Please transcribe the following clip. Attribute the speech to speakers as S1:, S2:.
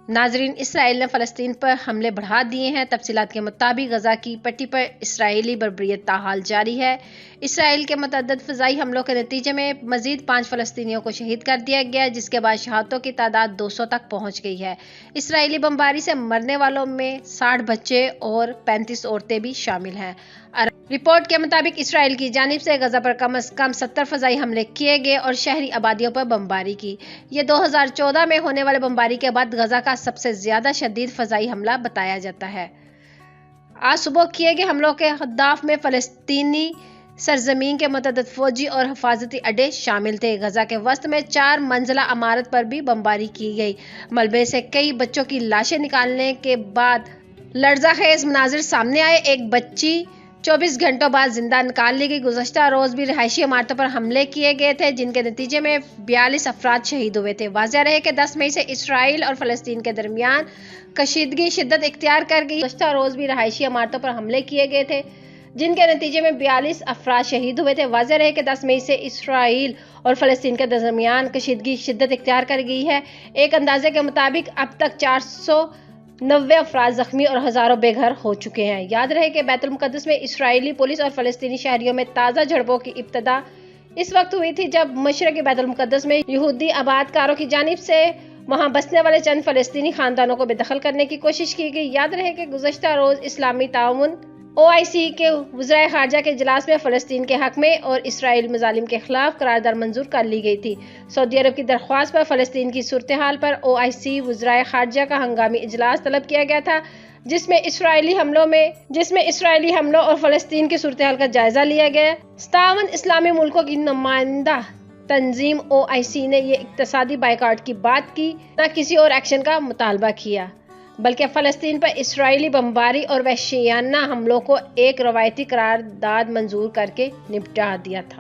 S1: ناظرین، اسرائیل نے فلسطین پر حملے بڑھا دیے ہیں۔ تفصیلات کے مطابق غزہ کی پٹی پر اسرائیلی بربریت تاحال جاری ہے۔ اسرائیل کے متعدد فضائی حملوں کے نتیجے میں مزید 5 فلسطینیوں کو شہید کر دیا گیا، جس کے بعد شہادتوں کی تعداد 200 تک پہنچ گئی ہے۔ اسرائیلی بمباری سے مرنے والوں میں 60 بچے اور 35 عورتیں بھی شامل ہیں۔ رپورٹ کے مطابق اسرائیل کی جانب سے غزہ پر کم از کم 70 فضائی حملے کیے گئے اور شہری آبادیوں پر بمباری کی۔ یہ 2014 میں ہونے والے بمباری کے بعد غزہ کا سب سے زیادہ شدید فضائی حملہ بتایا جاتا ہے۔ آج صبح کیے گئے حملوں کے اہداف میں فلسطینی سرزمین کے متعدد فوجی اور حفاظتی اڈے شامل تھے۔ غزہ کے وسط میں 4 منزلہ عمارت پر بھی بمباری کی گئی۔ ملبے سے کئی بچوں کی لاشیں نکالنے کے بعد لرزہ خیز مناظر سامنے آئے۔ ایک بچی 24 گھنٹوں بعد زندہ نکال لی گئی۔ گزشتہ روز بھی رہائشی عمارتوں پر حملے کیے گئے تھے، جن کے نتیجے میں 42 افراد شہید ہوئے تھے۔ واضح رہے کہ 10 مئی سے اسرائیل اور فلسطین کے درمیان کشیدگی شدت اختیار کر گئی۔ گزشتہ روز بھی رہائشی عمارتوں پر حملے کیے گئے تھے، جن کے نتیجے میں 42 افراد شہید ہوئے تھے۔ واضح رہے کہ 10 مئی سے اسرائیل اور فلسطین کے درمیان کشیدگی شدت اختیار کر گئی ہے۔ ایک اندازے کے مطابق اب تک 490 افراد زخمی اور ہزاروں بے گھر ہو چکے ہیں۔ یاد رہے کہ بیت المقدس میں اسرائیلی پولیس اور فلسطینی شہریوں میں تازہ جھڑپوں کی ابتدا اس وقت ہوئی تھی جب مشرقی بیت المقدس میں یہودی آباد کاروں کی جانب سے وہاں بسنے والے چند فلسطینی خاندانوں کو بے دخل کرنے کی کوشش کی گئی۔ یاد رہے کہ گزشتہ روز اسلامی تعاون OIC کے وزرائے خارجہ کے اجلاس میں فلسطین کے حق میں اور اسرائیل مظالم کے خلاف قرارداد منظور کر لی گئی تھی۔ سعودی عرب کی درخواست پر فلسطین کی صورتحال پر OIC وزرائے خارجہ کا ہنگامی اجلاس طلب کیا گیا تھا، جس میں اسرائیلی حملوں اور فلسطین کی صورتحال کا جائزہ لیا گیا۔ تعاون اسلامی ملکوں کی نمائندہ تنظیم OIC نے یہ اقتصادی بائیکاٹ کی بات کی، نہ کسی اور ایکشن کا مطالبہ کیا، بلکہ فلسطین پر اسرائیلی بمباری اور وحشیانہ حملوں کو ایک روایتی قرارداد منظور کر کے نپٹا دیا تھا۔